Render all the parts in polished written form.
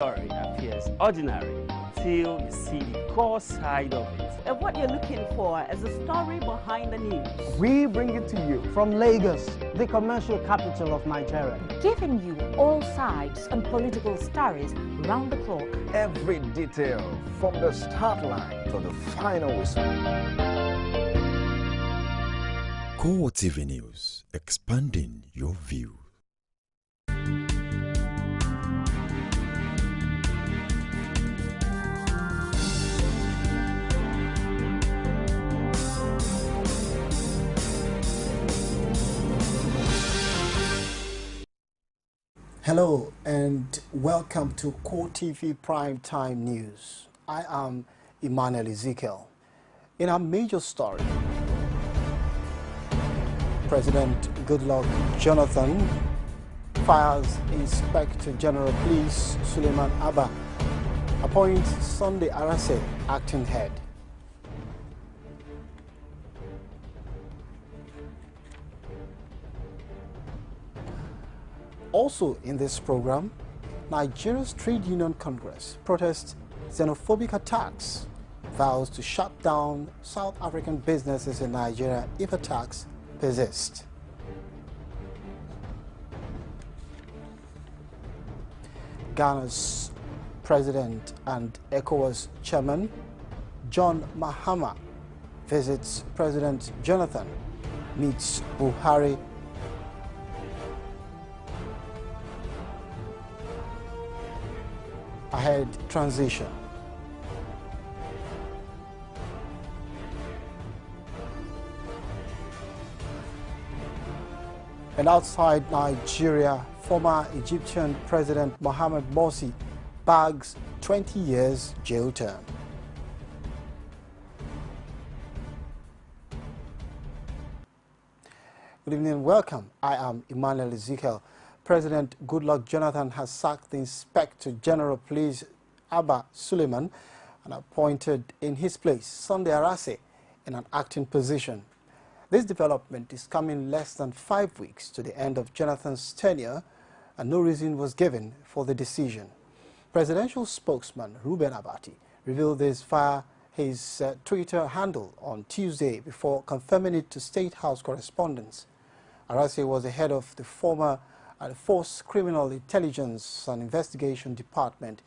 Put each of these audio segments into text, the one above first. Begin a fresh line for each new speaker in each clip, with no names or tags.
Story appears ordinary till you see the core side of it.
And what you're looking for is the story behind the news.
We bring it to you from Lagos, the commercial capital of Nigeria.
Giving you all sides and political stories round the clock.
Every detail from the start line to the final whistle.
CoreTV News, expanding your view.
Hello and welcome to CoreTV Primetime News. I am Emmanuel Ezekiel. In our major story, President Goodluck Jonathan fires Inspector General Police Suleiman Abba, appoints Sunday Arase acting head. Also in this program, Nigeria's Trade Union Congress protests xenophobic attacks, vows to shut down South African businesses in Nigeria if attacks persist. Ghana's President and ECOWAS Chairman John Mahama visits President Jonathan, meets Buhari. Ahead transition. And outside Nigeria, former Egyptian President Mohamed Morsi bags 20 years jail term. Good evening and welcome. I am Emmanuel Ezekiel. President Goodluck Jonathan has sacked the Inspector General Police Abba Suleiman and appointed in his place Sunday Arase in an acting position. This development is coming less than 5 weeks to the end of Jonathan's tenure, and no reason was given for the decision. Presidential spokesman Ruben Abati revealed this via his Twitter handle on Tuesday before confirming it to State House correspondents. Arase was the head of the former Force Criminal Intelligence and Investigation Department.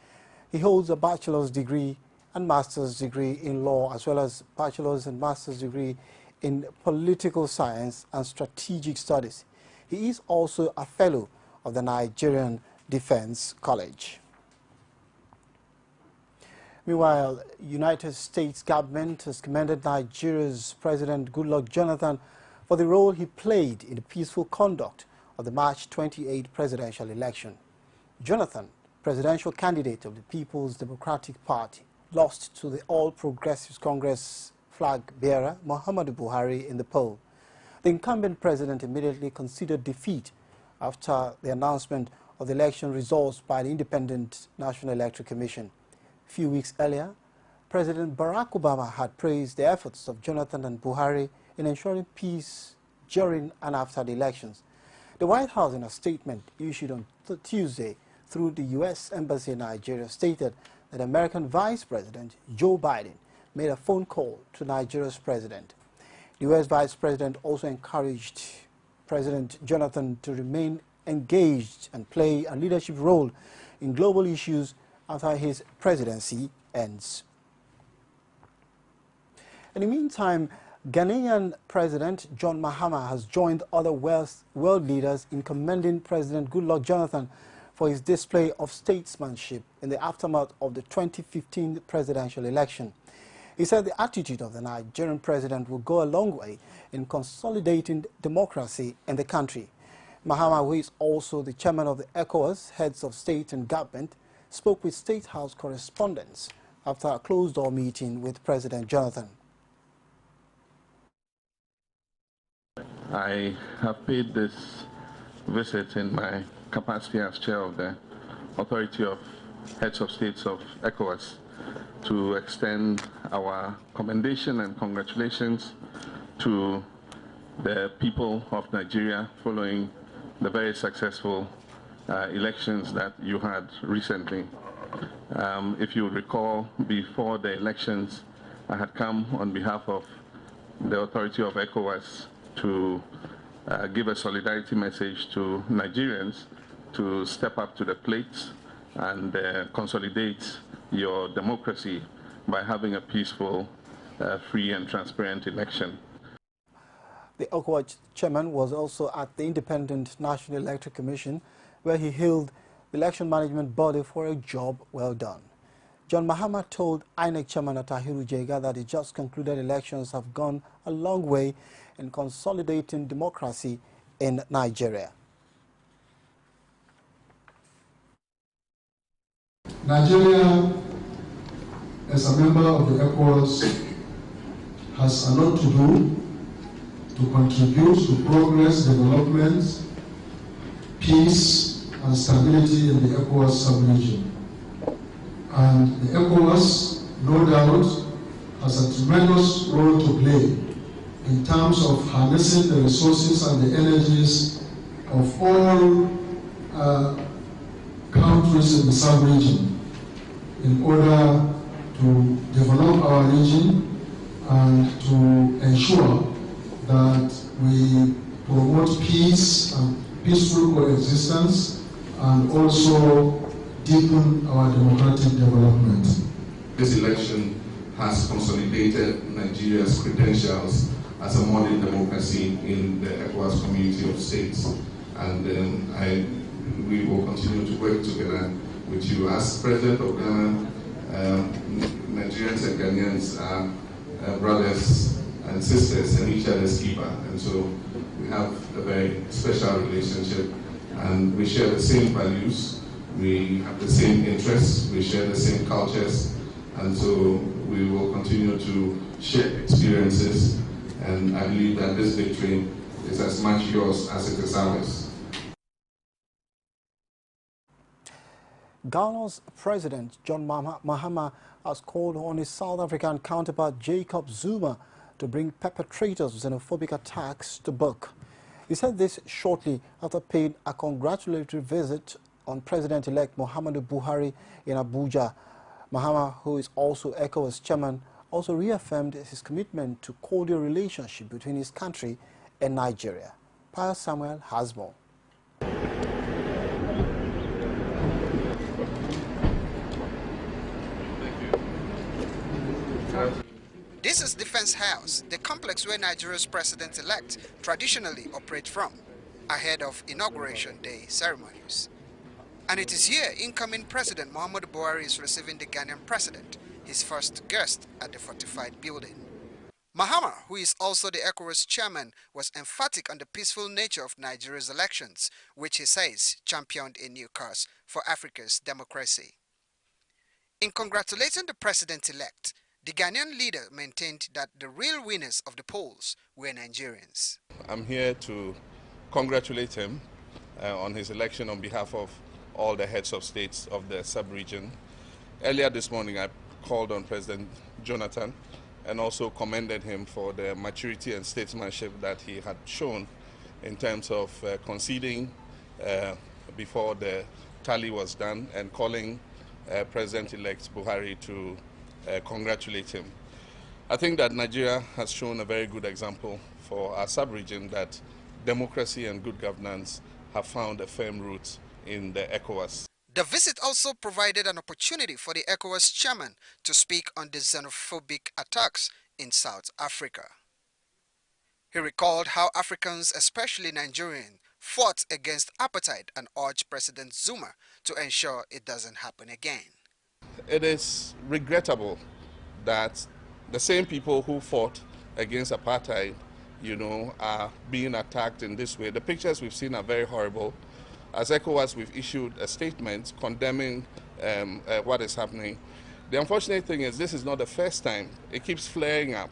He holds a bachelor's degree and master's degree in law, as well as bachelor's and master's degree in political science and strategic studies. He is also a fellow of the Nigerian Defense College. Meanwhile, United States government has commended Nigeria's President Goodluck Jonathan for the role he played in the peaceful conduct of the March 28 presidential election. Jonathan, presidential candidate of the People's Democratic Party, lost to the All Progressives Congress flag bearer Muhammadu Buhari in the poll. The incumbent president immediately conceded defeat after the announcement of the election results by the Independent National Electoral Commission. A few weeks earlier, President Barack Obama had praised the efforts of Jonathan and Buhari in ensuring peace during and after the elections. The White House, in a statement issued on Tuesday through the U.S. Embassy in Nigeria, stated that American Vice President Joe Biden made a phone call to Nigeria's president. The U.S. Vice President also encouraged President Jonathan to remain engaged and play a leadership role in global issues after his presidency ends. In the meantime, Ghanaian President John Mahama has joined other world leaders in commending President Goodluck Jonathan for his display of statesmanship in the aftermath of the 2015 presidential election. He said the attitude of the Nigerian president will go a long way in consolidating democracy in the country. Mahama, who is also the chairman of the ECOWAS, heads of state and government, spoke with State House correspondents after a closed-door meeting with President Jonathan.
I have paid this visit in my capacity as chair of the Authority of Heads of States of ECOWAS to extend our commendation and congratulations to the people of Nigeria following the very successful elections that you had recently. If you recall, before the elections, I had come on behalf of the authority of ECOWAS to give a solidarity message to Nigerians to step up to the plate and consolidate your democracy by having a peaceful, free and transparent election.
The ECOWAS chairman was also at the Independent National Electoral Commission, where he hailed the election management body for a job well done. John Mahama told INEC chairman Atahiru Jega that the just concluded elections have gone a long way in consolidating democracy in Nigeria.
Nigeria, as a member of the ECOWAS, has a lot to do to contribute to progress, development, peace, and stability in the ECOWAS sub-region. And the ECOWAS, no doubt, has a tremendous role to play in terms of harnessing the resources and the energies of all countries in the sub-region in order to develop our region and to ensure that we promote peace and peaceful coexistence and also deepen our democratic development.
This election has consolidated Nigeria's credentials as a modern democracy in the ECOWAS community of states. And we will continue to work together with you. As President of Ghana, Nigerians and Ghanaians are brothers and sisters and each other's keeper. And so we have a very special relationship and we share the same values, we have the same interests, we share the same cultures, and so we will continue to share experiences, and I believe that this victory is as much yours as it is ours.
Ghana's President John Mahama has called on his South African counterpart Jacob Zuma to bring perpetrators of xenophobic attacks to book. He said this shortly after paying a congratulatory visit on President-elect Muhammadu Buhari in Abuja. Mahama, who is also ECOWAS chairman, also reaffirmed his commitment to cordial relationship between his country and Nigeria. Pius Samuel has more.
This is Defense House, the complex where Nigeria's president-elect traditionally operates from, ahead of Inauguration Day ceremonies. And it is here incoming President Muhammadu Buhari is receiving the Ghanaian president, his first guest at the fortified building. Mahama, who is also the ECOWAS chairman, was emphatic on the peaceful nature of Nigeria's elections, which he says championed a new course for Africa's democracy. In congratulating the president-elect, the Ghanaian leader maintained that the real winners of the polls were Nigerians.
I'm here to congratulate him on his election on behalf of all the heads of states of the sub-region. Earlier this morning, I called on President Jonathan and also commended him for the maturity and statesmanship that he had shown in terms of conceding before the tally was done and calling President-elect Buhari to congratulate him. I think that Nigeria has shown a very good example for our sub-region that democracy and good governance have found a firm root in the ECOWAS.
The visit also provided an opportunity for the ECOWAS chairman to speak on the xenophobic attacks in South Africa. He recalled how Africans, especially Nigerians, fought against apartheid and urged President Zuma to ensure it doesn't happen again.
It is regrettable that the same people who fought against apartheid, are being attacked in this way. The pictures we've seen are very horrible. As ECOWAS, we've issued a statement condemning what is happening. The unfortunate thing is this is not the first time. It keeps flaring up.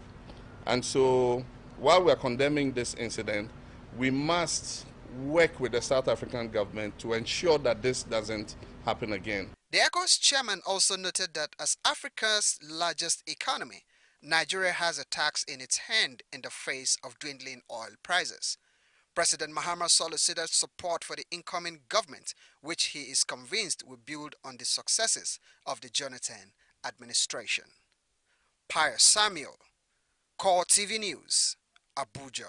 And so while we're condemning this incident, we must work with the South African government to ensure that this doesn't happen again.
The ECOWAS chairman also noted that as Africa's largest economy, Nigeria has a tax in its hand in the face of dwindling oil prices. President Mahama solicited support for the incoming government, which he is convinced will build on the successes of the Jonathan administration. Pius Samuel, CoreTV News, Abuja.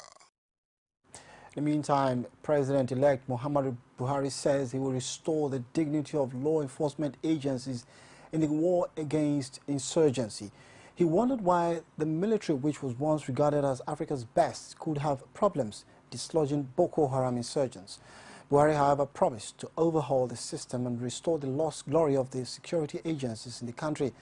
In the meantime, President-elect Muhammadu Buhari says he will restore the dignity of law enforcement agencies in the war against insurgency. He wondered why the military, which was once regarded as Africa's best, could have problems dislodging Boko Haram insurgents. Buhari, however, promised to overhaul the system and restore the lost glory of the security agencies in the country.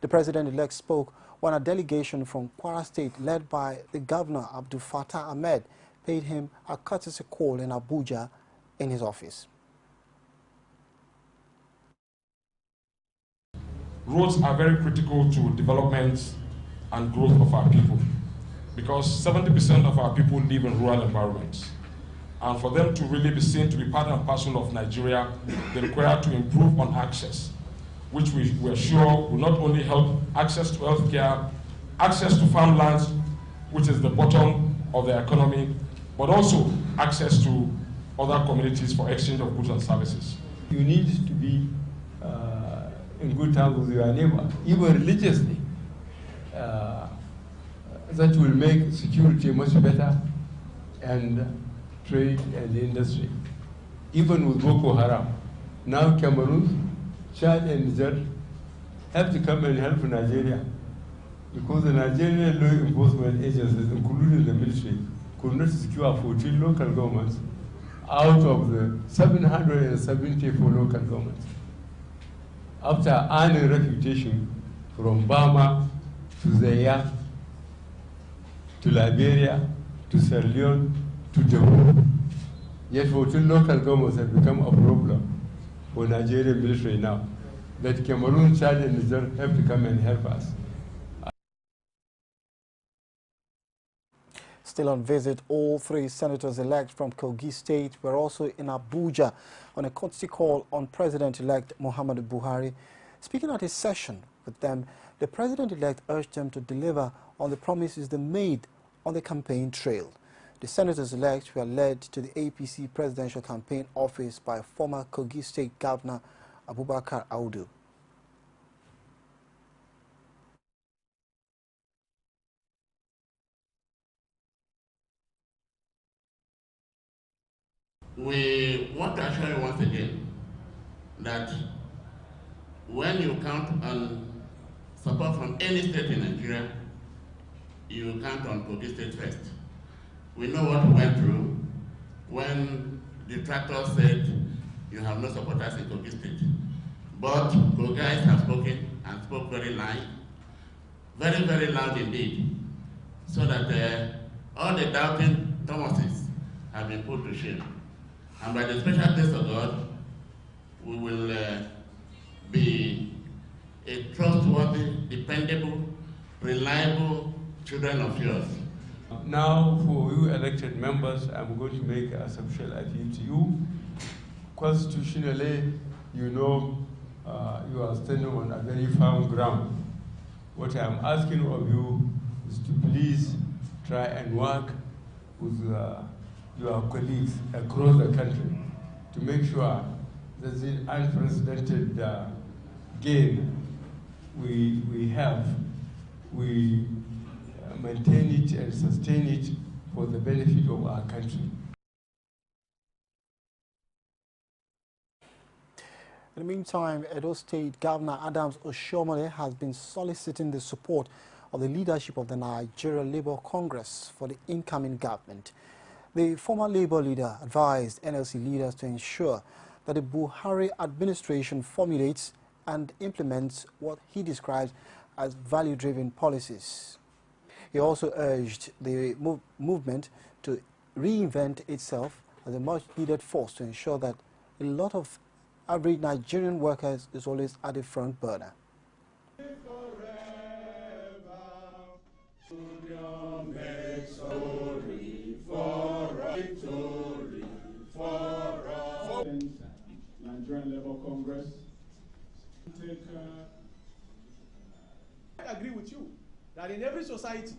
The president-elect spoke when a delegation from Kwara State, led by the governor Abdul Fattah Ahmed, paid him a courtesy call in Abuja in his office.
Roads are very critical to development and growth of our people, because 70% of our people live in rural environments. And for them to really be seen to be part and parcel of Nigeria, they require to improve on access, which we are sure will not only help access to healthcare, access to farmlands, which is the bottom of the economy, but also access to other communities for exchange of goods and services.
You need to be in good terms with your neighbor, even religiously. That will make security much better, and trade and industry. Even with Boko Haram, now Cameroon, Chad and Niger have to come and help Nigeria, because the Nigerian law enforcement agencies, including the military, could not secure 14 local governments out of the 774 local governments. After earning reputation from Burma to Zaire, to Liberia, to Sierra Leone, to Jammu, yet 14 local governments have become a problem for Nigerian military now. That Cameroon, Chad, and Niger have to come and help us.
Still on visit, all three senators-elect from Kogi State were also in Abuja on a courtesy call on President-elect Muhammadu Buhari. Speaking at a session with them, the President-elect urged them to deliver on the promises they made on the campaign trail. The senators-elect were led to the APC presidential campaign office by former Kogi State Governor Abubakar Audu.
We want to assure you once again that when you count on support from any state in Nigeria, you count on Kogi State first. We know what we went through when the tractor said you have no supporters in Kogi State. But Kogis have spoken and spoke very loud, very, very loud indeed, so that all the doubting Thomases have been put to shame. And by the special grace of God, we will be a trustworthy, dependable, reliable children of yours.
Now, for you elected members, I'm going to make a special appeal to you. Constitutionally, you know, you are standing on a very firm ground. What I'm asking of you is to please try and work with your colleagues across the country to make sure that the unprecedented gain we have, we maintain it and sustain it for the benefit of our country.
In the meantime, Edo State Governor Adams Oshiomhole has been soliciting the support of the leadership of the Nigeria Labour Congress for the incoming government. The former Labour leader advised NLC leaders to ensure that the Buhari administration formulates and implements what he describes as value-driven policies. He also urged the movement to reinvent itself as a much-needed force to ensure that a lot of average Nigerian workers is always at the front burner.
Nigerian Labour Congress. I agree with you that in every society,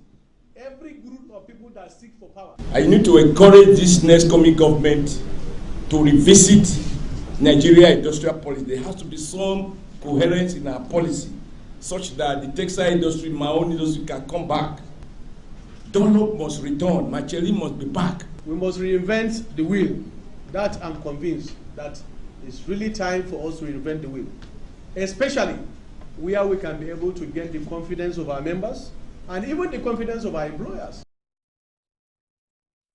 every group of people that seek for power.
I need to encourage this next coming government to revisit Nigeria industrial policy. There has to be some coherence in our policy such that the textile industry, my own industry, can come back. Dunlop must return. Macheli must be back.
We must reinvent the wheel. That I'm convinced that it's really time for us to reinvent the wheel, especially where we can be able to get the confidence of our members and even the confidence of our employers.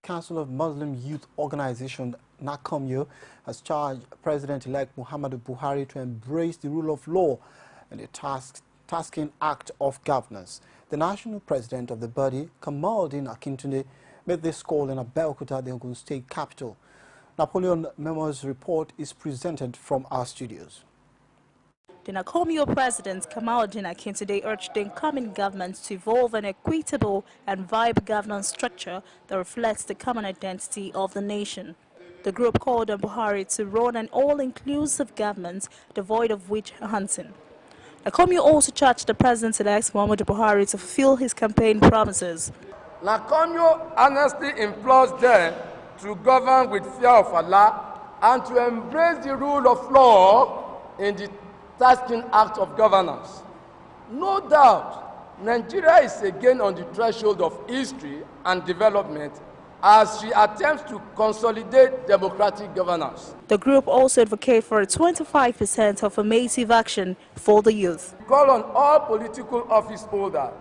Council of Muslim Youth Organization NACOMYO has charged President-elect Muhammadu Buhari to embrace the rule of law and the tasking act of governance. The national president of the body, Kamaldeen Akintunde, made this call in Abeokuta, the Ogun State capital. Napoleon Memo's report is presented from our studios.
The NACOMYO president, Kamaldeen Akintunde, urged the incoming government to evolve an equitable and viable governance structure that reflects the common identity of the nation. The group called on Buhari to run an all-inclusive government devoid of witch hunting. NACOMYO also charged the president-elect Muhammadu Buhari to fulfill his campaign promises.
NACOMYO honestly implores them to govern with fear of Allah and to embrace the rule of law in the tasking act of governance. No doubt, Nigeria is again on the threshold of history and development as she attempts to consolidate democratic governance.
The group also advocates for a 25% affirmative action for the youth.
Call on all political office holders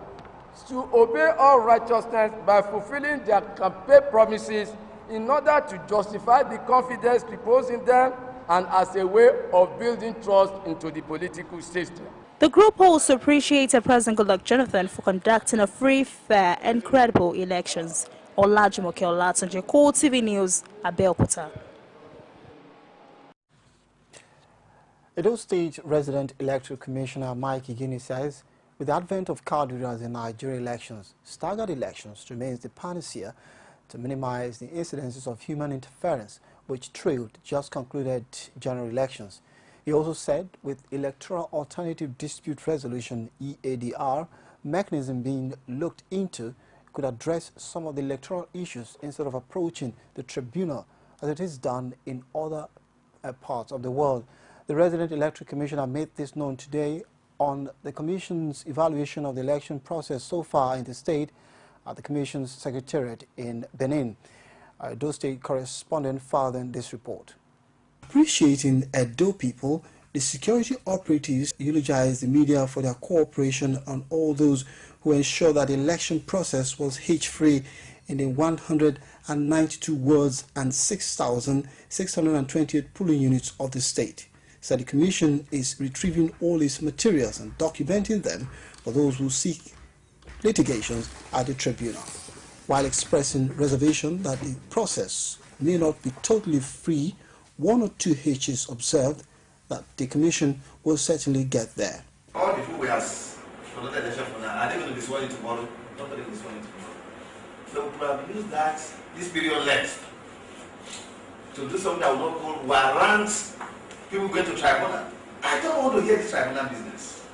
to obey all righteousness by fulfilling their campaign promises in order to justify the confidence reposed in them and as a way of building trust into the political system.
The group also appreciated President Goodluck Jonathan for conducting a free, fair and credible elections. Olajumoke Olatunji, CoreTV News, Abeokuta.
Edo State Resident Electoral Commissioner Mike Igini says, with the advent of card readers in Nigeria elections, staggered elections remains the panacea to minimize the incidences of human interference which trailed just concluded general elections. He also said with Electoral Alternative Dispute Resolution EADR mechanism being looked into could address some of the electoral issues instead of approaching the tribunal as it is done in other parts of the world. The Resident Electoral Commissioner made this known today on the Commission's evaluation of the election process so far in the state at the Commission's Secretariat in Benin. Edo State correspondent filed in this report. Appreciating Edo people, the security operatives eulogized the media for their cooperation and all those who ensured that the election process was hitch-free in the 192 wards and 6,628 polling units of the state. So the Commission is retrieving all its materials and documenting them for those who seek litigations at the tribunal, while expressing reservation that the process may not be totally free. One or two hitches observed that the Commission will certainly get there.
All the people we have conducted election for now, are they going to be sworn in tomorrow? Not going to be sworn in tomorrow. So we probably use that, this period left, to do something that will not warrant people going to tribunal. I don't want to hear this tribunal business.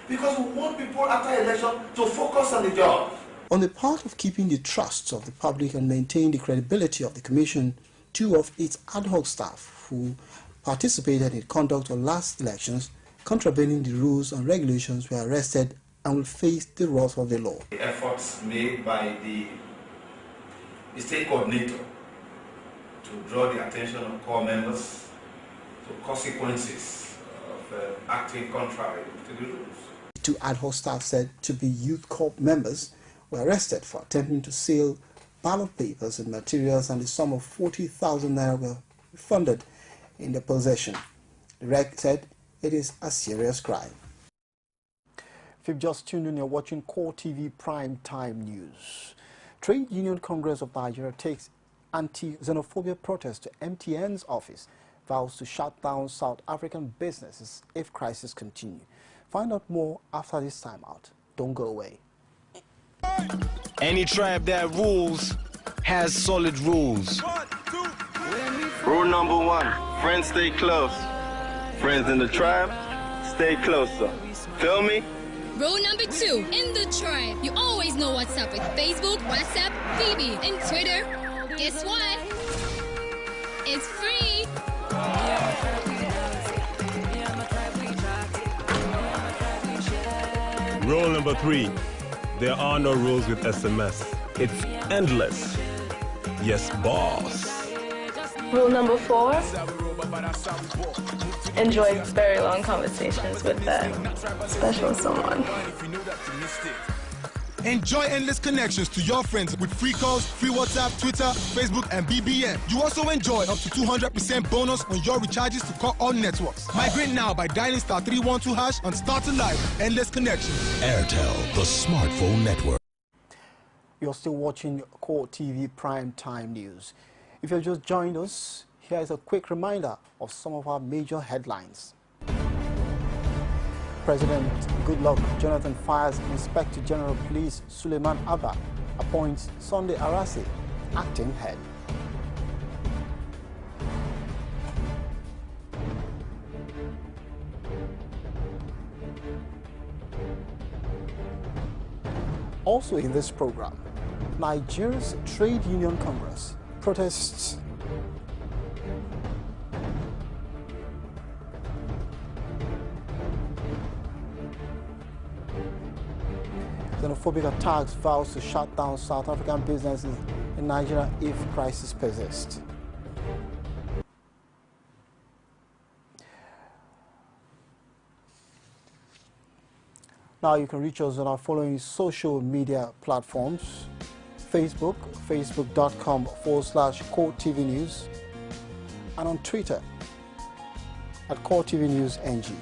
Because we want people after election to focus on the job.
On the part of keeping the trust of the public and maintain the credibility of the Commission, 2 of its ad hoc staff who participated in the conduct of last elections, contravening the rules and regulations, were arrested and will face the wrath of the law.
The efforts made by the state coordinator to draw the attention of core members to consequences of acting contrary to the rules.
2 ad hoc staff said to be Youth Corps members were arrested for attempting to sell ballot papers and materials, and the sum of 40,000 naira were funded in their possession. The reg said it is a serious crime. If you've just tuned in, you're watching CoreTV Prime Time News. Trade Union Congress of Nigeria takes anti-xenophobia protest to MTN's office, vows to shut down South African businesses if crisis continue. Find out more after this time out. Don't go away.
Any tribe that rules has solid rules.
Rule number 1, friends stay close. Friends in the tribe, stay closer. Feel me?
Rule number 2, in the tribe, you always know what's up with Facebook, WhatsApp, VB, and Twitter. Guess what? It's free.
Rule number 3, there are no rules with SMS. It's endless. Yes, boss.
Rule number 4, enjoy very long conversations with that special someone.
Enjoy endless connections to your friends with free calls, free WhatsApp, Twitter, Facebook, and BBM. You also enjoy up to 200% bonus on your recharges to call all networks. Migrate now by dialing *312# and start a live endless connections.
Airtel, the smartphone network.
You're still watching CoreTV Prime Time News. If you've just joined us, here is a quick reminder of some of our major headlines. President Goodluck Jonathan fires Inspector General Police Suleiman Abba, appoints Sunday Arase acting head. Also in this program, Nigeria's Trade Union Congress protests xenophobic attacks, vows to shut down South African businesses in Nigeria if crisis persists. Now you can reach us on our following social media platforms: Facebook, facebook.com/CoreTV News, and on Twitter at CoreTV News NG.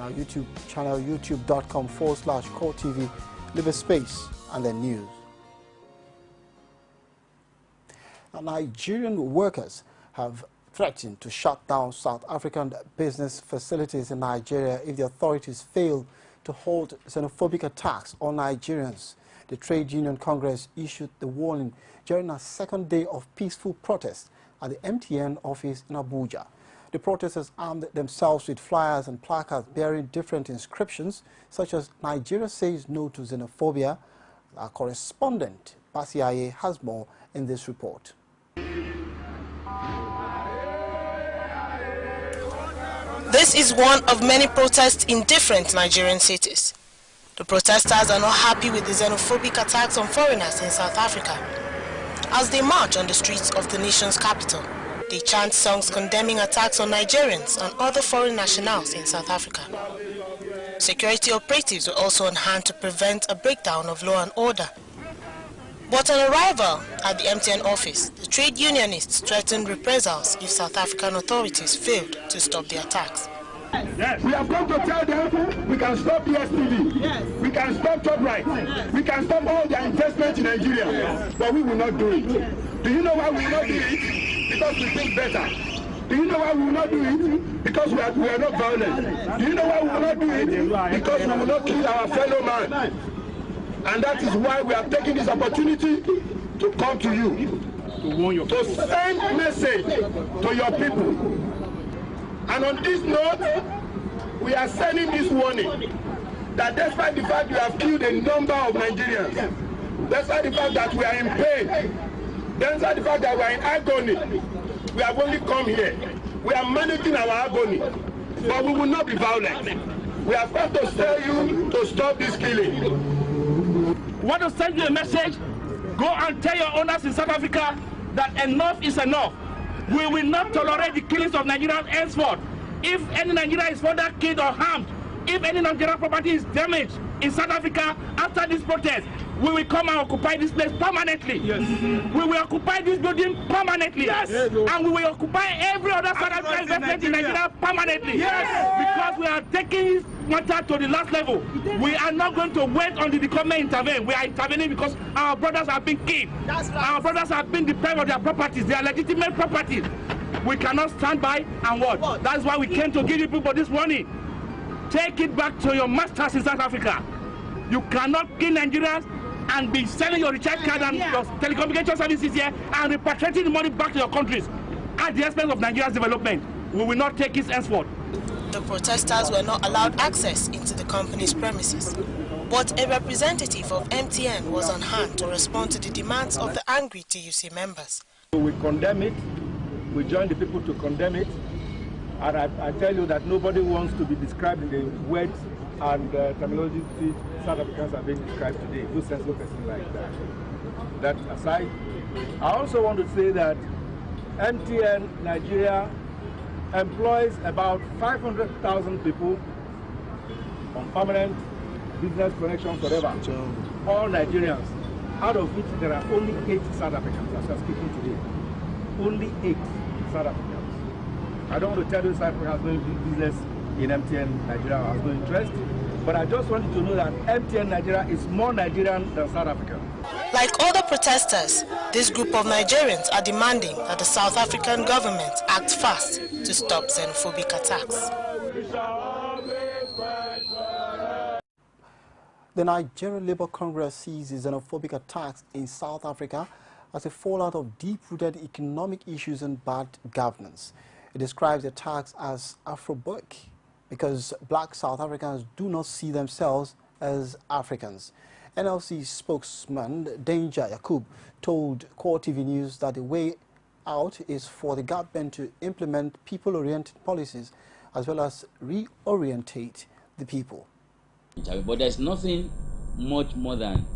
Our YouTube channel, youtube.com/CoreTV, leave a space and then news. Now, Nigerian workers have threatened to shut down South African business facilities in Nigeria if the authorities fail to halt xenophobic attacks on Nigerians. The Trade Union Congress issued the warning during a second day of peaceful protest at the MTN office in Abuja. The protesters armed themselves with flyers and placards bearing different inscriptions, such as "Nigeria says no to xenophobia." Our correspondent, Basiaye, has more in this report.
This is one of many protests in different Nigerian cities. The protesters are not happy with the xenophobic attacks on foreigners in South Africa. As they march on the streets of the nation's capital, they chant songs condemning attacks on Nigerians and other foreign nationals in South Africa. Security operatives were also on hand to prevent a breakdown of law and order. But on arrival at the MTN office, the trade unionists threatened reprisals if South African authorities failed to stop the attacks.
Yes. We have come to tell them we can stop DSTV, yes. We can stop top right, yes. We can stop all their investment in Nigeria, yes. But we will not do it. Yes. Do you know why we will not do it? Because we think better. Do you know why we will not do it? Because we are not violent. Do you know why we will not do it? Because we will not kill our fellow man. And that is why we are taking this opportunity to come to you, to send a message to your people. And on this note, we are sending this warning that despite the fact you have killed a number of Nigerians, despite the fact that we are in pain, despite the fact that we are in agony, we have only come here. We are managing our agony, but we will not be violent. We have come to tell you to stop this killing.
Want to send you a message? Go and tell your owners in South Africa that enough is enough. We will not tolerate the killings of Nigerians henceforth. If any Nigerian is further killed or harmed, if any Nigerian property is damaged in South Africa after this protest, we will come and occupy this place permanently. Yes. We will occupy this building permanently. Yes. And we will occupy every other South African investment in Nigeria permanently. Yes. Because we are taking this matter to the last level. We are not going to wait until the government intervene. We are intervening because our brothers have been killed. Right. Our brothers have been deprived of their properties, their legitimate properties. We cannot stand by and what? That's why we came to give you people this warning. Take it back to your masters in South Africa. You cannot kill Nigerians and be selling your recharge card and your telecommunication services here and repatriating the money back to your countries at the expense of Nigeria's development. We will not take it henceforth.
the protesters were not allowed access into the company's premises. But a representative of MTN was on hand to respond to the demands of the angry TUC members.
We condemn it. We join the people to condemn it. And I tell you that nobody wants to be described in the words and terminology South Africans are being described today. No sensible person like that. That aside, I also want to say that MTN Nigeria employs about 500,000 people on permanent business connections, whatever. All Nigerians, out of which there are only 8 South Africans as we are speaking today. Only 8 South Africans. I don't want to tell you South Africa has no business in MTN Nigeria, has no interest, but I just want you to know that MTN Nigeria is more Nigerian than South Africa.
Like other protesters, this group of Nigerians are demanding that the South African government act fast to stop xenophobic attacks.
The Nigerian Labour Congress sees xenophobic attacks in South Africa as a fallout of deep-rooted economic issues and bad governance. It describes the attacks as Afrobic because black South Africans do not see themselves as Africans. NLC spokesman Danger Yakub told CoreTV News that the way out is for the government to implement people-oriented policies as well as reorientate the people.
But there's nothing much more than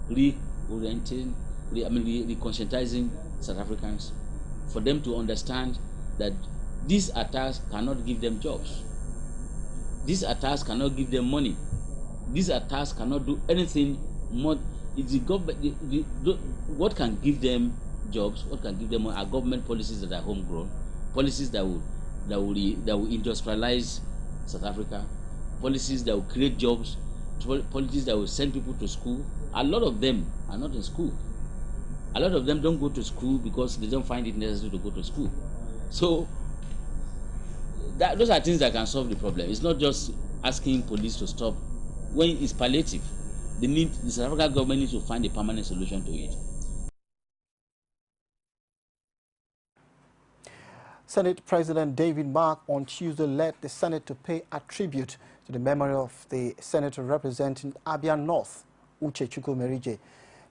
reorienting, reconscientizing South Africans for them to understand that these attacks cannot give them jobs. These attacks cannot give them money. These attacks cannot do anything more. It's the government. What can give them jobs? What can give them money are government policies that are homegrown, policies that will industrialize South Africa, policies that will create jobs, policies that will send people to school. A lot of them are not in school. A lot of them don't go to school because they don't find it necessary to go to school. So those are things that can solve the problem. It's not just asking police to stop. When it's palliative, the South African government needs to find a permanent solution to it.
Senate President David Mark on Tuesday led the Senate to pay a tribute to the memory of the senator representing Abia North, Uche Chukwumerije.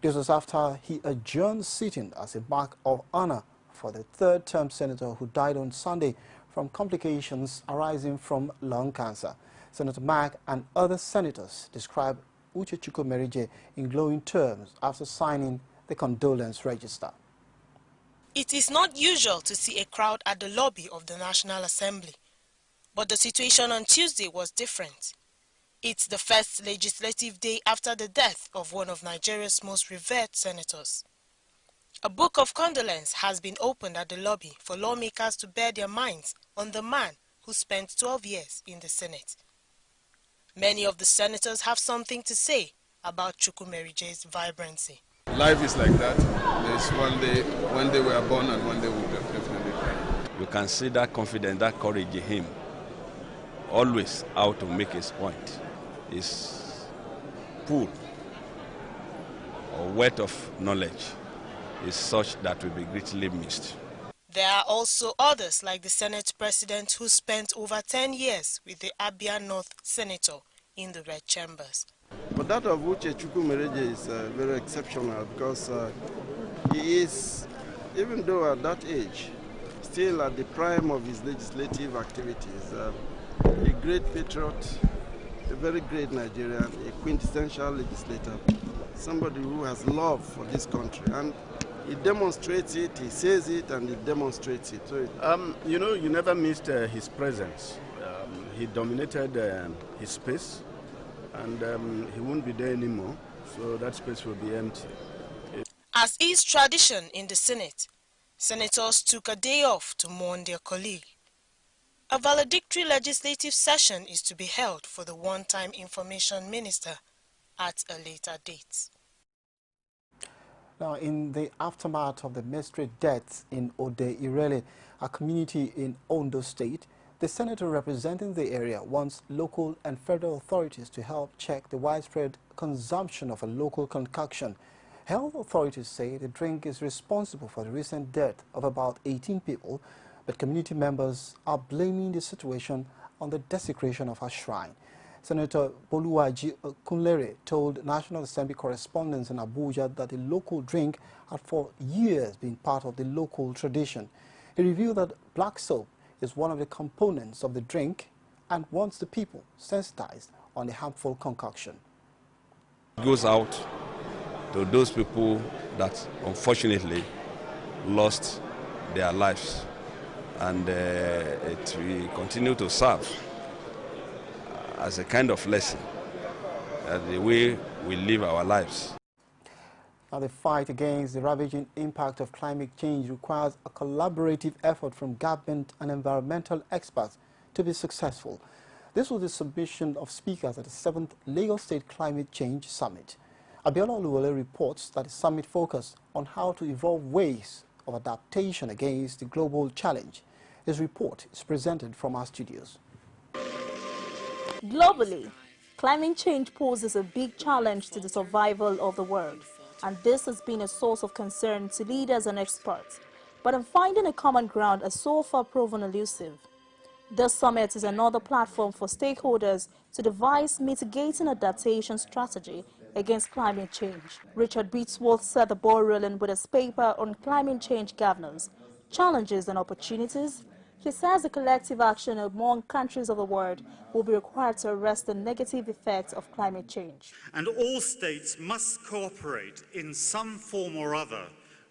This was after he adjourned sitting as a mark of honor for the third-term senator who died on Sunday from complications arising from lung cancer. Senator Mark and other senators described Uche Chukwumerije in glowing terms after signing the condolence register.
It is not usual to see a crowd at the lobby of the National Assembly, but the situation on Tuesday was different. It's the first legislative day after the death of one of Nigeria's most revered senators. A book of condolence has been opened at the lobby for lawmakers to bear their minds on the man who spent 12 years in the Senate. Many of the senators have something to say about Chukwumerije's vibrancy.
Life is like that. There's one day we are born and one day we will definitely die.
You can see that confidence, that courage in him, always out to make his point. His pool or wealth of knowledge is such that will be greatly missed.
There are also others like the Senate President who spent over 10 years with the Abia North Senator in the Red Chambers.
But that of Uche Chukwumerije is very exceptional because he is, even though at that age, still at the prime of his legislative activities, a great patriot, a very great Nigerian, a quintessential legislator, somebody who has love for this country. And he demonstrates it, he says it, and he demonstrates it. So
you know, you never missed his presence. He dominated his space, and he won't be there anymore, so that space will be empty.
As is tradition in the Senate, senators took a day off to mourn their colleague. A valedictory legislative session is to be held for the one-time information minister at a later date.
Now, in the aftermath of the mystery deaths in Ode Irele, a community in Ondo State, the senator representing the area wants local and federal authorities to help check the widespread consumption of a local concoction. Health authorities say the drink is responsible for the recent death of about 18 people, but community members are blaming the situation on the desecration of her shrine. Senator Boluwaji Kunlere told National Assembly correspondents in Abuja that the local drink had for years been part of the local tradition. He revealed that black soap is one of the components of the drink and wants the people sensitized on the harmful concoction.
It goes out to those people that unfortunately lost their lives, and it will continue to serve as a kind of lesson, the way we live our lives.
Now, the fight against the ravaging impact of climate change requires a collaborative effort from government and environmental experts to be successful. This was the submission of speakers at the 7th Lagos State Climate Change Summit. Abiola Oluwole reports that the summit focused on how to evolve ways of adaptation against the global challenge. His report is presented from our studios.
Globally, climate change poses a big challenge to the survival of the world, and this has been a source of concern to leaders and experts. But in finding a common ground has so far proven elusive. This summit is another platform for stakeholders to devise mitigating adaptation strategy against climate change. Richard Beatsworth set the ball rolling with his paper on climate change governance, challenges and opportunities. He says the collective action among countries of the world will be required to arrest the negative effects of climate change.
And all states must cooperate in some form or other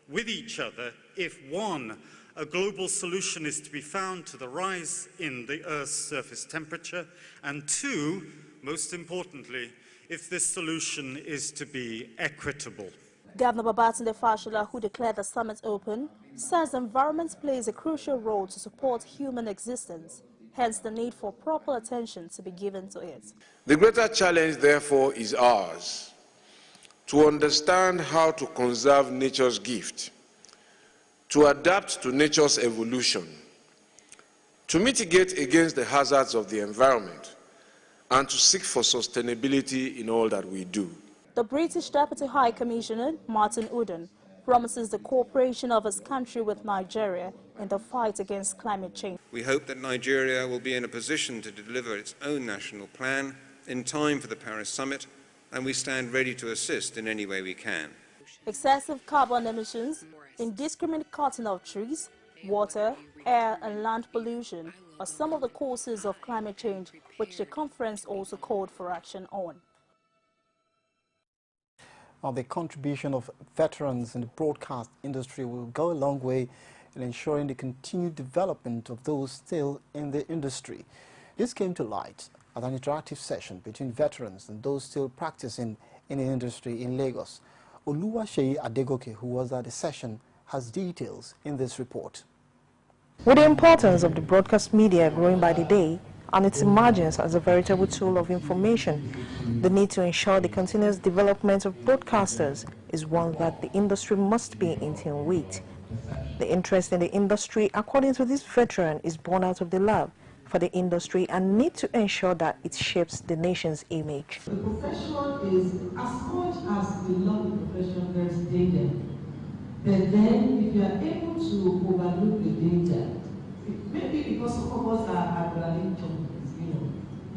with each other if, one, a global solution is to be found to the rise in the Earth's surface temperature, and two, most importantly, if this solution is to be equitable.
Governor Babatunde Fashola, who declared the summit open, says the environment plays a crucial role to support human existence, hence the need for proper attention to be given to it.
The greater challenge, therefore, is ours to understand how to conserve nature's gift, to adapt to nature's evolution, to mitigate against the hazards of the environment, and to seek for sustainability in all that we do.
The British Deputy High Commissioner, Martin Uden, promises the cooperation of his country with Nigeria in the fight against climate change.
We hope that Nigeria will be in a position to deliver its own national plan in time for the Paris summit, and we stand ready to assist in any way we can.
Excessive carbon emissions, indiscriminate cutting of trees, water, air and land pollution are some of the causes of climate change, which the conference also called for action on.
Now, the contribution of veterans in the broadcast industry will go a long way in ensuring the continued development of those still in the industry. This came to light at an interactive session between veterans and those still practicing in the industry in Lagos. Oluwaseyi Adegoke, who was at the session, has details in this report.
With the importance of the broadcast media growing by the day and its emergence as a veritable tool of information, the need to ensure the continuous development of broadcasters is one that the industry must be in tune with. The interest in the industry, according to this veteran, is born out of the love for the industry and need to ensure that it shapes the nation's image.
The profession is, as much as we love the profession, there's danger. But then, if you are able to overlook the danger, maybe because some of us are adrenaline junkies,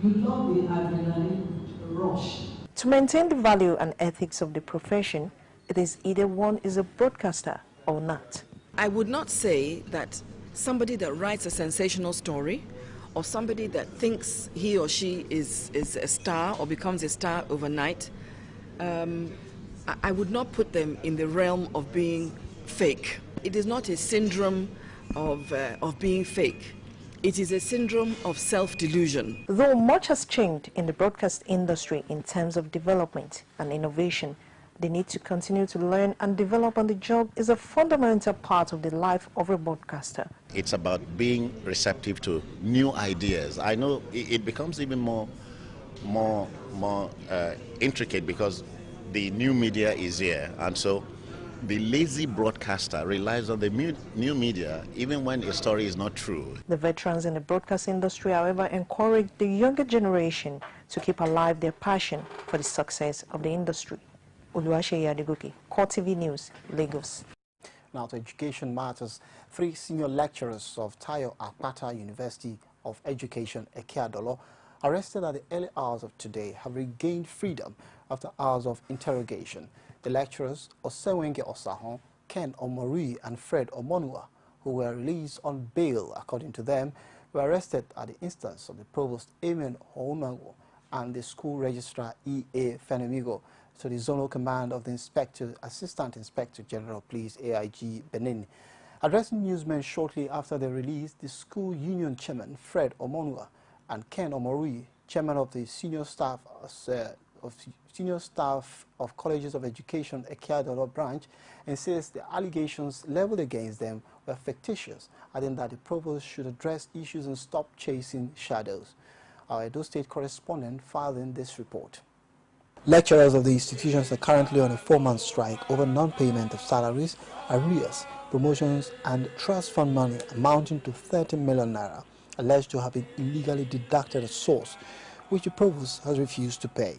you love the adrenaline rush.
To maintain the value and ethics of the profession, it is either one is a broadcaster or not.
I would not say that somebody that writes a sensational story or somebody that thinks he or she is a star or becomes a star overnight, I would not put them in the realm of being fake. It is not a syndrome of being fake. It is a syndrome of self-delusion.
Though much has changed in the broadcast industry in terms of development and innovation, the need to continue to learn and develop on the job is a fundamental part of the life of a broadcaster.
It's about being receptive to new ideas. I know it becomes even more intricate because the new media is here, and so the lazy broadcaster relies on the new media even when a story is not true.
The veterans in the broadcast industry, however, encourage the younger generation to keep alive their passion for the success of the industry. Oluwaseyi Adegoke, CoreTV News, Lagos.
Now to education matters, 3 senior lecturers of Tayo Akpata University of Education, Ekeadolo, arrested at the early hours of today, have regained freedom after hours of interrogation. The lecturers, Osewenge Osahon, Ken Omori, and Fred Omonua, who were released on bail, according to them, were arrested at the instance of the Provost Amen Hounango and the school registrar E.A. Fenemigo to the Zonal Command of the Assistant Inspector General Police AIG Benin. Addressing newsmen shortly after their release, the school union chairman Fred Omonua and Ken Omori, chairman of the senior staff of Colleges of Education Ekeadolo branch, insists the allegations leveled against them were fictitious, adding that the provost should address issues and stop chasing shadows. Our Edo State correspondent filed in this report. Lecturers of the institutions are currently on a 4-month strike over non-payment of salaries, arrears, promotions and trust fund money amounting to 30 million naira, alleged to have been illegally deducted at source, which the provost has refused to pay.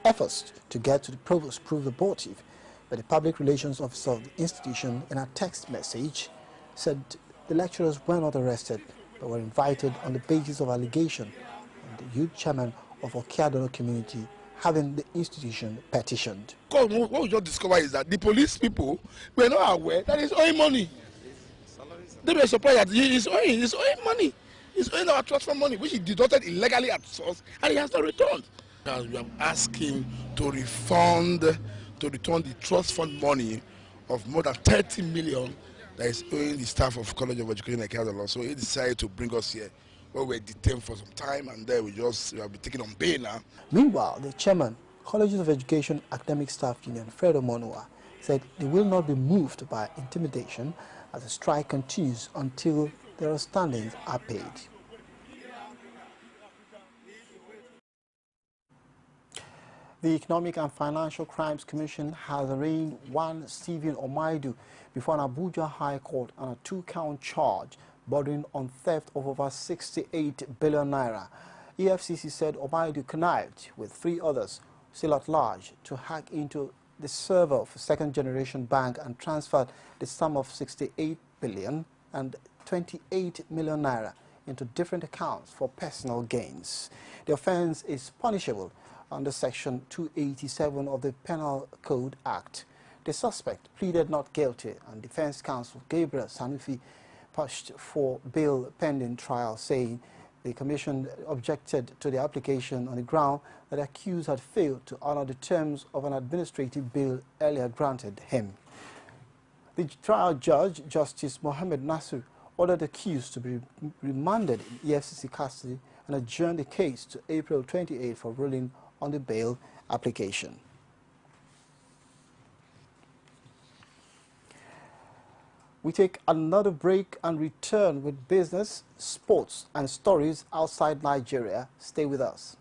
Efforts to get to the provost proved abortive, but the public relations officer of the institution, in a text message, said the lecturers were not arrested but were invited on the basis of allegation and the youth chairman of Ekeadolo community having the institution petitioned.
What we just discovered is that the police people were not aware that he's owing money. They were surprised that he's owing money. He's owing our trust fund money, which he deducted illegally at source, and he has not returned. As we have asked him to return the trust fund money of more than 30 million that is owing the staff of College of Education Ekeadolo. So he decided to bring us here, where we were detained for some time, and then we have been taken on bail now.
Meanwhile, the chairman, Colleges of Education Academic Staff Union, Fred Omonua, said they will not be moved by intimidation as the strike continues until their outstandings are paid. The Economic and Financial Crimes Commission has arraigned one Stephen Omaidu before an Abuja High Court on a 2-count charge bordering on theft of over 68 billion naira. EFCC said Omaidu connived with 3 others still at large to hack into the server of a second-generation bank and transferred the sum of 68 billion and 28 million naira into different accounts for personal gains. The offense is punishable under Section 287 of the Penal Code Act. The suspect pleaded not guilty, and defense counsel Gabriel Sanufi pushed for bail pending trial, saying the commission objected to the application on the ground that the accused had failed to honor the terms of an administrative bail earlier granted him. The trial judge, Justice Mohammed Nasir, ordered the accused to be remanded in EFCC custody and adjourned the case to April 28 for ruling on the bail application. We take another break and return with business, sports and stories outside Nigeria. Stay with us.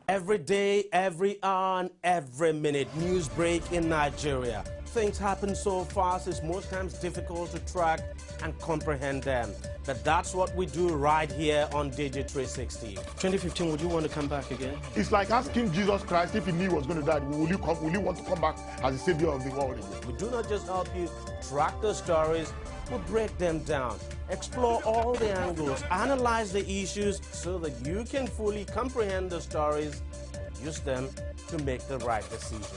Every day, every hour and every minute, news break in Nigeria. Things happen so fast, it's most times difficult to track and comprehend them. But that's what we do right here on Digi360. 2015, would you want to come back again?
It's like asking Jesus Christ if he knew he was going to die, will you want to come back as the savior of the world again?
We do not just help you track the stories, we break them down, explore all the angles, analyze the issues so that you can fully comprehend the stories and use them to make the right decisions.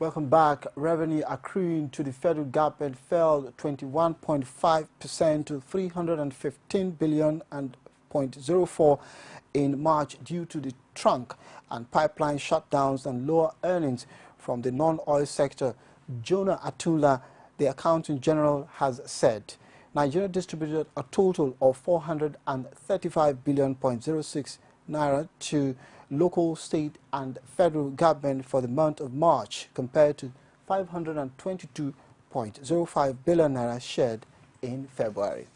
Welcome back. Revenue accruing to the federal government fell 21.5% to 315 billion and 0.04 in March due to the trunk and pipeline shutdowns and lower earnings from the non-oil sector. Jonah Atula, the Accountant General, has said Nigeria distributed a total of 435 billion.06 naira to local, state and federal government for the month of March, compared to 522.05 billion naira shared in February.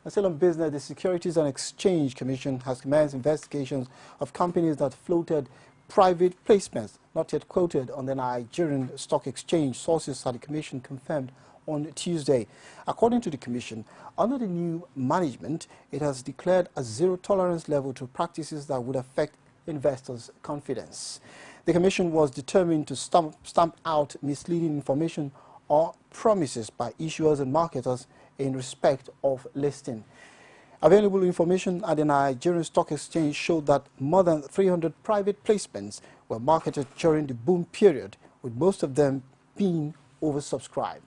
And still on business, the Securities and Exchange Commission has commenced investigations of companies that floated private placements not yet quoted on the Nigerian Stock Exchange. Sources at the Commission confirmed on Tuesday. According to the Commission, under the new management, it has declared a zero-tolerance level to practices that would affect investors' confidence. The Commission was determined to stamp out misleading information or promises by issuers and marketers in respect of listing. Available information at the Nigerian Stock Exchange showed that more than 300 private placements were marketed during the boom period, with most of them being oversubscribed.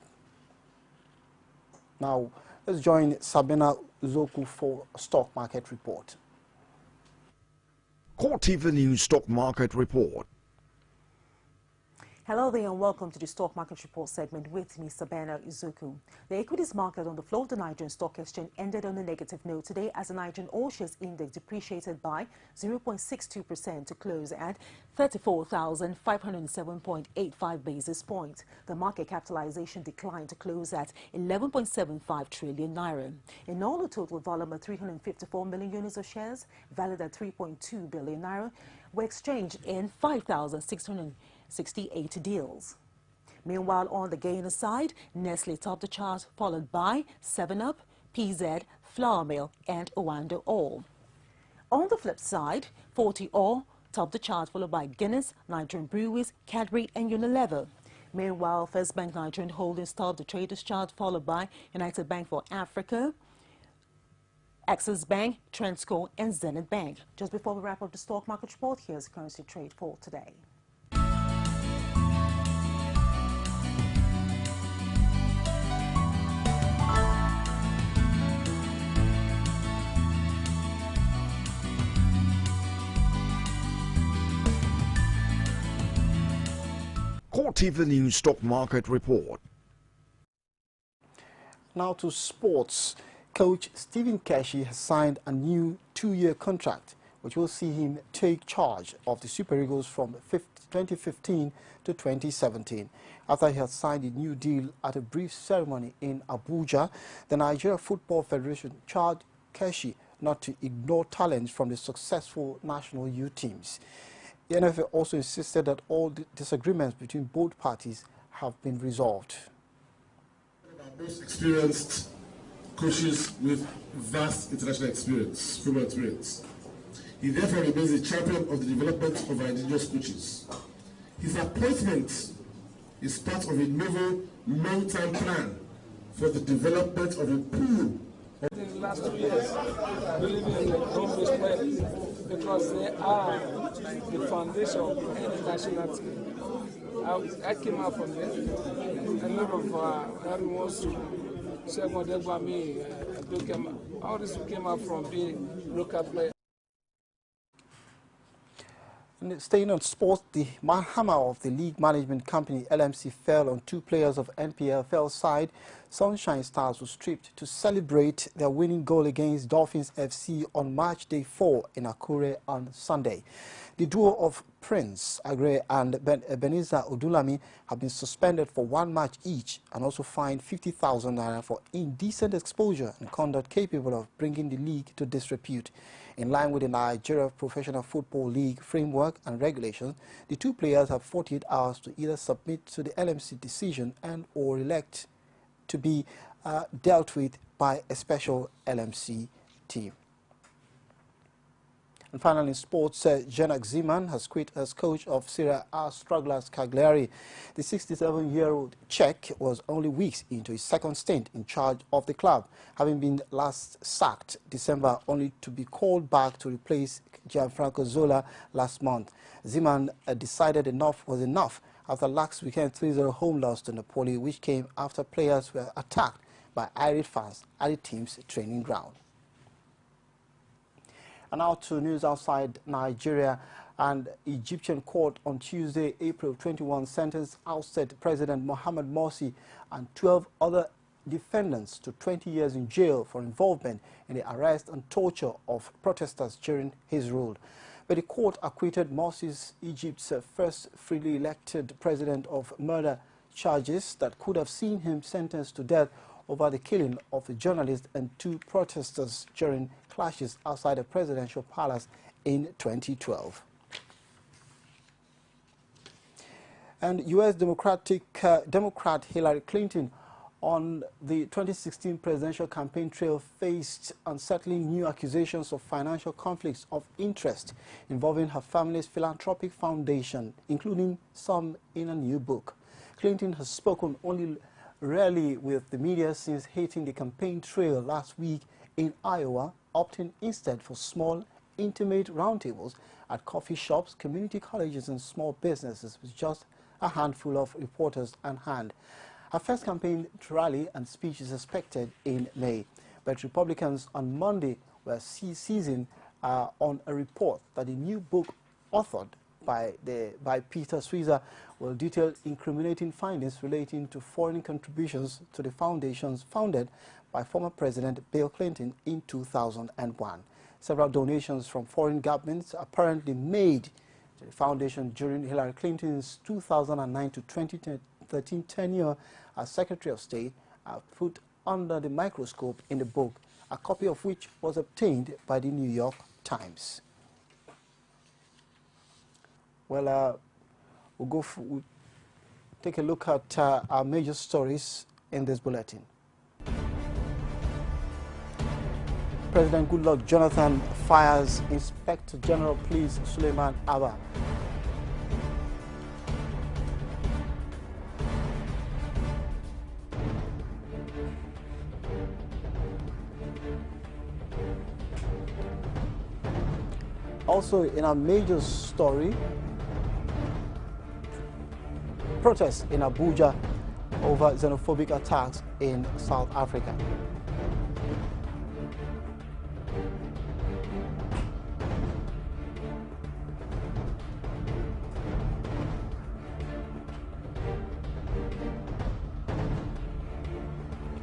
Now, let's join Sabina Zoku for a stock market report.
CoreTV News Stock Market Report.
Hello there and welcome to the Stock Market Report segment with me, Sabina Izuku. The equities market on the floor of the Nigerian Stock Exchange ended on a negative note today as the Nigerian All-Shares Index depreciated by 0.62% to close at 34,507.85 basis points. The market capitalization declined to close at 11.75 trillion naira. In all, a total volume of 354 million units of shares, valued at 3.2 billion naira, were exchanged in 5,668 deals. Meanwhile, on the gainer side, Nestle topped the chart, followed by 7-Up, PZ, Flour Mill, and Owando Oil. On the flip side, 40 Oil topped the chart, followed by Guinness, Nigerian Breweries, Cadbury, and Unilever. Meanwhile, First Bank Nigerian Holdings topped the traders chart, followed by United Bank for Africa, Axis Bank, Transco, and Zenith Bank. Just before we wrap up the stock market report, here's currency trade for today.
CoreTV News Stock Market Report.
Now to sports. Coach Stephen Keshi has signed a new 2-year contract, which will see him take charge of the Super Eagles from 2015 to 2017. After he had signed a new deal at a brief ceremony in Abuja, the Nigeria Football Federation charged Keshi not to ignore talents from the successful national youth teams. The NFL also insisted that all the disagreements between both parties have been resolved.
Most experienced coaches with vast international experience, football experience. He therefore remains the champion of the development of our indigenous coaches. His appointment is part of a novel long-term plan for the development of a pool.
In the last 2 years, believing in the home-based players because they are the foundation of any national team. I came out from there. A lot of all this came out from being local players.
And staying on sports, the hammer of the league management company LMC fell on 2 players of NPFL side. Sunshine Stars were stripped to celebrate their winning goal against Dolphins FC on March Day 4 in Akure on Sunday. The duo of Prince Agre and Ebenezer Odulami have been suspended for 1 match each and also fined 50,000 naira for indecent exposure and conduct capable of bringing the league to disrepute. In line with the Nigeria Professional Football League framework and regulations, the 2 players have 48 hours to either submit to the LMC decision and or elect to be dealt with by a special LMC team. And finally, in sports, Janak Zeman has quit as coach of Serie A strugglers Cagliari. The 67-year-old Czech was only weeks into his second stint in charge of the club, having been last sacked December only to be called back to replace Gianfranco Zola last month. Zeman decided enough was enough after last weekend's 3-0 home loss to Napoli, which came after players were attacked by irate fans at the team's training ground. And now to news outside Nigeria. An Egyptian court on Tuesday, April 21, sentenced ousted President Mohamed Morsi and 12 other defendants to 20 years in jail for involvement in the arrest and torture of protesters during his rule. But the court acquitted Morsi, Egypt's first freely elected president, of murder charges that could have seen him sentenced to death over the killing of a journalist and 2 protesters during clashes outside the presidential palace in 2012. And U.S. Democrat Hillary Clinton on the 2016 presidential campaign trail faced unsettling new accusations of financial conflicts of interest involving her family's philanthropic foundation, including some in a new book. Clinton has spoken only rarely with the media since hitting the campaign trail last week in Iowa, opting instead for small, intimate roundtables at coffee shops, community colleges, and small businesses with just a handful of reporters on hand. Her first campaign rally and speech is expected in May, but Republicans on Monday were seizing on a report that a new book authored by Peter Switzer will detail incriminating findings relating to foreign contributions to the foundations founded by former President Bill Clinton in 2001. Several donations from foreign governments apparently made to the foundation during Hillary Clinton's 2009 to 2013 tenure as Secretary of State are put under the microscope in the book, a copy of which was obtained by the New York Times. Well, we'll take a look at our major stories in this bulletin. President Goodluck Jonathan fires Inspector General Police Suleiman Abba. Also, in our major story, protests in Abuja over xenophobic attacks in South Africa.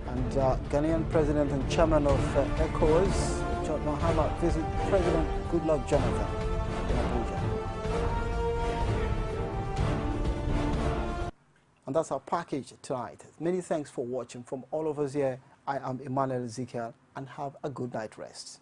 And Ghanaian President and Chairman of ECOWAS, John Mahama, visit President Goodluck Jonathan in Abuja. And that's our package tonight. Many thanks for watching. From all of us here, I am Emmanuel Ezekiel, and have a good night rest.